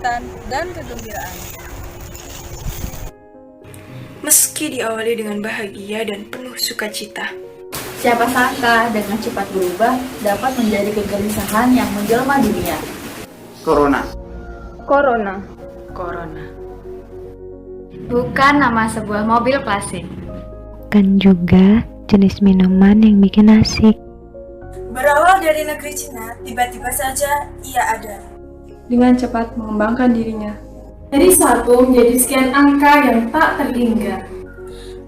kegiatan, dan kegembiraan. Meski diawali dengan bahagia dan penuh sukacita, Siapa sangka dengan cepat berubah dapat menjadi kegelisahan yang menjelma dunia. Corona. Bukan nama sebuah mobil klasik. Kan juga jenis minuman yang bikin asik. berawal dari negeri Cina, tiba-tiba saja ia ada. Dengan cepat mengembangkan dirinya. Dari satu menjadi sekian angka yang tak terhingga.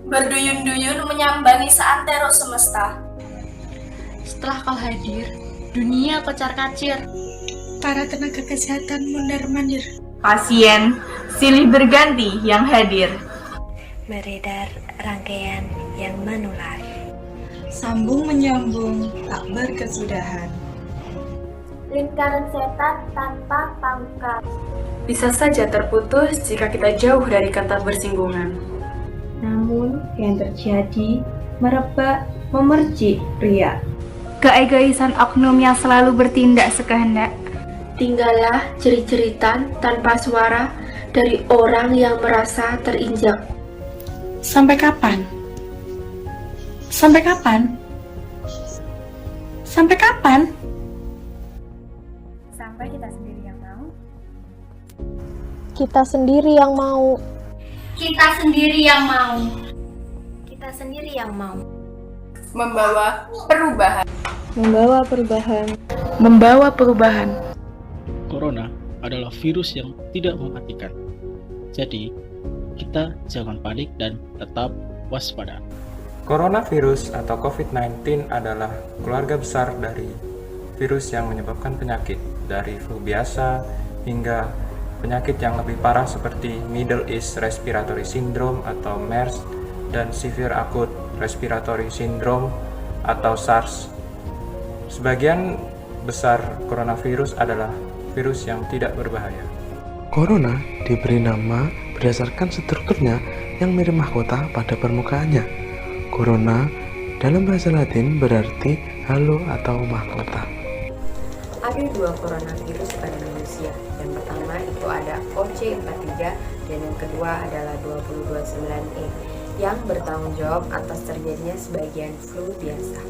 Berduyun-duyun menyambangi seantero semesta. Setelah kau hadir, dunia kocar-kacir. Para tenaga kesehatan mondar-mandir. Pasien silih berganti yang hadir. Beredar rangkaian yang menular. Sambung menyambung, tak berkesudahan. Lingkaran setan tanpa pangkal. Bisa saja terputus jika kita jauh dari kata bersinggungan. Namun yang terjadi merebak memercik pria. Keegoisan oknum yang selalu bertindak sekehendak. Tinggallah jerit-jeritan tanpa suara dari orang yang merasa terinjak. Sampai kapan? Sampai kapan? Sampai kapan? Sampai kita sendiri yang mau. Kita sendiri yang mau. Kita sendiri yang mau. Kita sendiri yang mau. Membawa perubahan. Membawa perubahan. Membawa perubahan. Corona adalah virus yang tidak mematikan. Jadi, kita jangan panik dan tetap waspada. Coronavirus atau COVID-19 adalah keluarga besar dari virus yang menyebabkan penyakit, dari flu biasa hingga penyakit yang lebih parah seperti Middle East Respiratory Syndrome atau MERS dan Severe Acute Respiratory Syndrome atau SARS. Sebagian besar coronavirus adalah virus yang tidak berbahaya. Corona diberi nama berdasarkan strukturnya yang mirip mahkota pada permukaannya. Corona dalam bahasa Latin berarti halo atau mahkota. Ada dua coronavirus pada manusia. Yang pertama itu ada OC43 dan yang kedua adalah 2029E yang bertanggung jawab atas terjadinya sebagian flu biasa.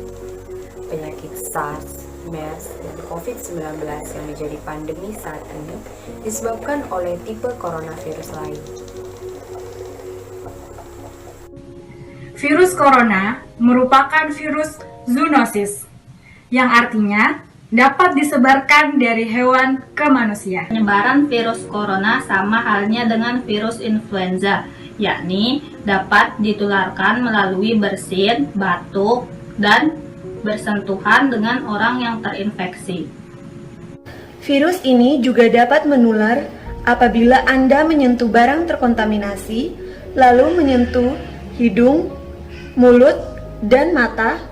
Penyakit SARS, MERS, dan COVID-19 yang menjadi pandemi saat ini disebabkan oleh tipe coronavirus lain. Virus corona merupakan virus zoonosis, yang artinya dapat disebarkan dari hewan ke manusia. Penyebaran virus corona sama halnya dengan virus influenza, yakni dapat ditularkan melalui bersin, batuk, dan bersentuhan dengan orang yang terinfeksi. Virus ini juga dapat menular apabila Anda menyentuh barang terkontaminasi, lalu menyentuh hidung, mulut, dan mata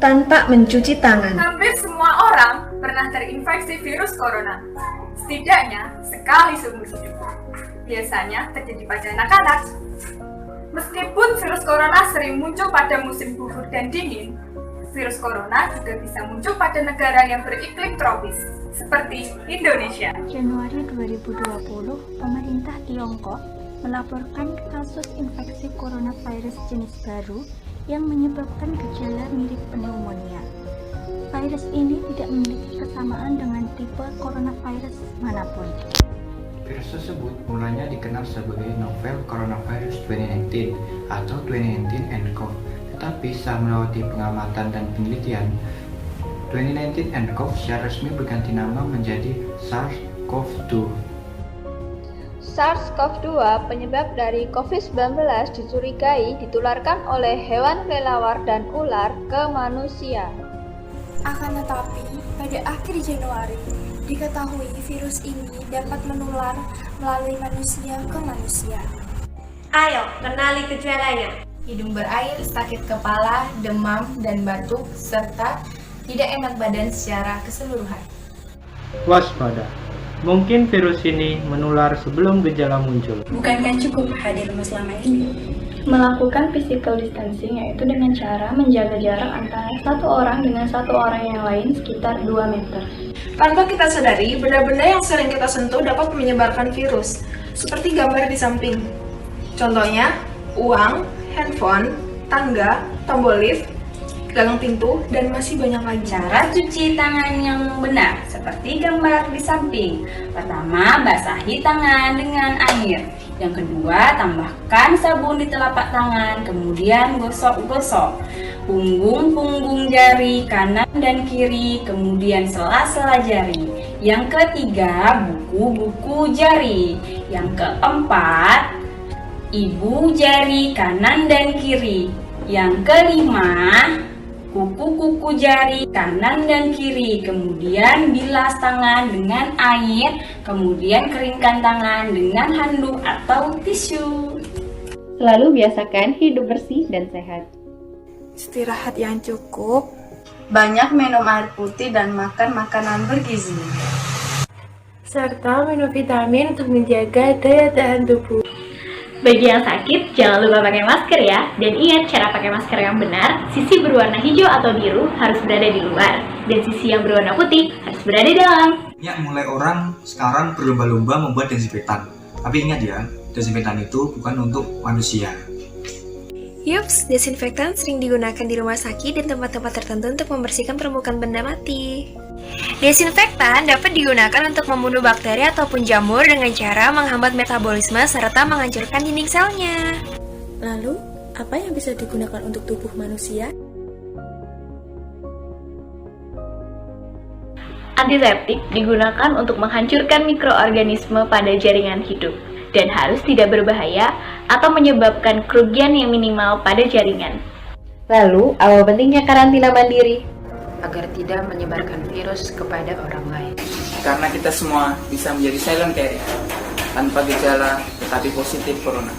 tanpa mencuci tangan. Hampir semua orang pernah terinfeksi virus corona, setidaknya sekali seumur hidup. Biasanya terjadi pada anak-anak. Meskipun virus corona sering muncul pada musim gugur dan dingin, virus corona juga bisa muncul pada negara yang beriklim tropis, seperti Indonesia. Januari 2020, pemerintah Tiongkok melaporkan kasus infeksi coronavirus jenis baru yang menyebabkan gejala mirip pneumonia. Virus ini tidak memiliki kesamaan dengan tipe coronavirus manapun. Virus tersebut mulanya dikenal sebagai novel coronavirus 2019 atau 2019nCoV. Tetapi setelah melewati pengamatan dan penelitian, 2019nCoV secara resmi berganti nama menjadi SARS-CoV-2. SARS-CoV-2 penyebab dari COVID-19 dicurigai ditularkan oleh hewan kelelawar dan ular ke manusia. Akan tetapi, pada akhir Januari, diketahui virus ini dapat menular melalui manusia ke manusia. Ayo, kenali gejalanya. Hidung berair, sakit kepala, demam, dan batuk, serta tidak enak badan secara keseluruhan. Waspada. Mungkin virus ini menular sebelum gejala muncul. Bukankah cukup hadirmu selama ini? Melakukan physical distancing yaitu dengan cara menjaga jarak antara satu orang dengan satu orang yang lain sekitar 2 meter. Tanpa kita sadari, benda-benda yang sering kita sentuh dapat menyebarkan virus, seperti gambar di samping. Contohnya, uang, handphone, tangga, tombol lift, gagang pintu, dan masih banyak lagi. Cara cuci tangan yang benar, seperti gambar di samping. Pertama, basahi tangan dengan air. Yang kedua, tambahkan sabun di telapak tangan, kemudian gosok-gosok punggung jari kanan dan kiri, kemudian sela-sela jari. Yang ketiga, buku-buku jari. Yang keempat, ibu jari kanan dan kiri. Yang kelima, kuku-kuku jari kanan dan kiri, kemudian bilas tangan dengan air, kemudian keringkan tangan dengan handuk atau tisu. Selalu biasakan hidup bersih dan sehat. Istirahat yang cukup, banyak minum air putih dan makan makanan bergizi, serta minum vitamin untuk menjaga daya tahan tubuh. Bagi yang sakit, jangan lupa pakai masker ya. Dan ingat cara pakai masker yang benar, sisi berwarna hijau atau biru harus berada di luar, dan sisi yang berwarna putih harus berada di dalam. Ya, mulai orang sekarang berlomba-lomba membuat desinfektan. Tapi ingat ya, desinfektan itu bukan untuk manusia. Yups, desinfektan sering digunakan di rumah sakit dan tempat-tempat tertentu untuk membersihkan permukaan benda mati. Desinfektan dapat digunakan untuk membunuh bakteri ataupun jamur dengan cara menghambat metabolisme serta menghancurkan dinding selnya. Lalu, apa yang bisa digunakan untuk tubuh manusia? Antiseptik digunakan untuk menghancurkan mikroorganisme pada jaringan hidup dan harus tidak berbahaya atau menyebabkan kerugian yang minimal pada jaringan. Lalu, apa pentingnya karantina mandiri? Agar tidak menyebarkan virus kepada orang lain. Karena kita semua bisa menjadi silent carrier, tanpa gejala tetapi positif corona.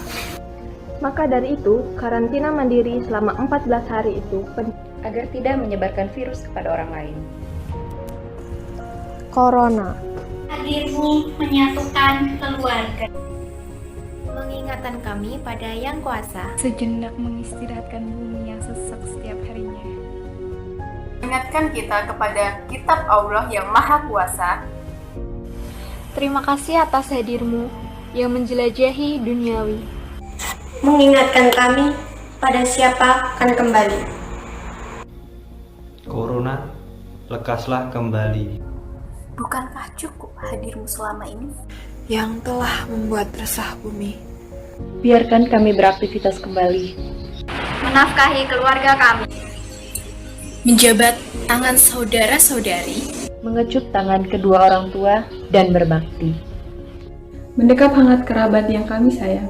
Maka dari itu, karantina mandiri selama 14 hari itu penting agar tidak menyebarkan virus kepada orang lain. Corona. Hadirmu menyatukan keluarga. Mengingatkan kami pada Yang Kuasa. Sejenak mengistirahatkan bumi yang sesak setiap harinya. Ingatkan kita kepada Kitab Allah yang Maha Kuasa. Terima kasih atas hadirmu yang menjelajahi duniawi. Mengingatkan kami pada siapa akan kembali. Corona, lekaslah kembali. Bukankah cukup hadirmu selama ini? Yang telah membuat resah bumi. Biarkan kami beraktivitas kembali. Menafkahi keluarga kami. Menjabat tangan saudara-saudari, mengecup tangan kedua orang tua, dan berbakti. Mendekap hangat kerabat yang kami sayang.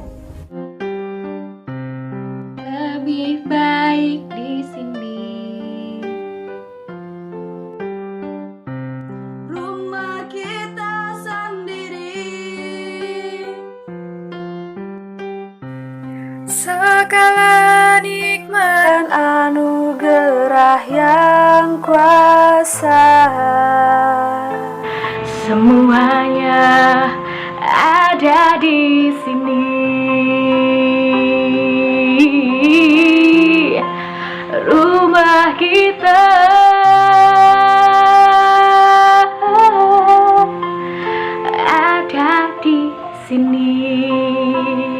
Lebih baik di sini. Rumah kita sendiri. segala nikmat dan anugerah yang kuasa. Semuanya ada di sini. Rumah kita ada di sini.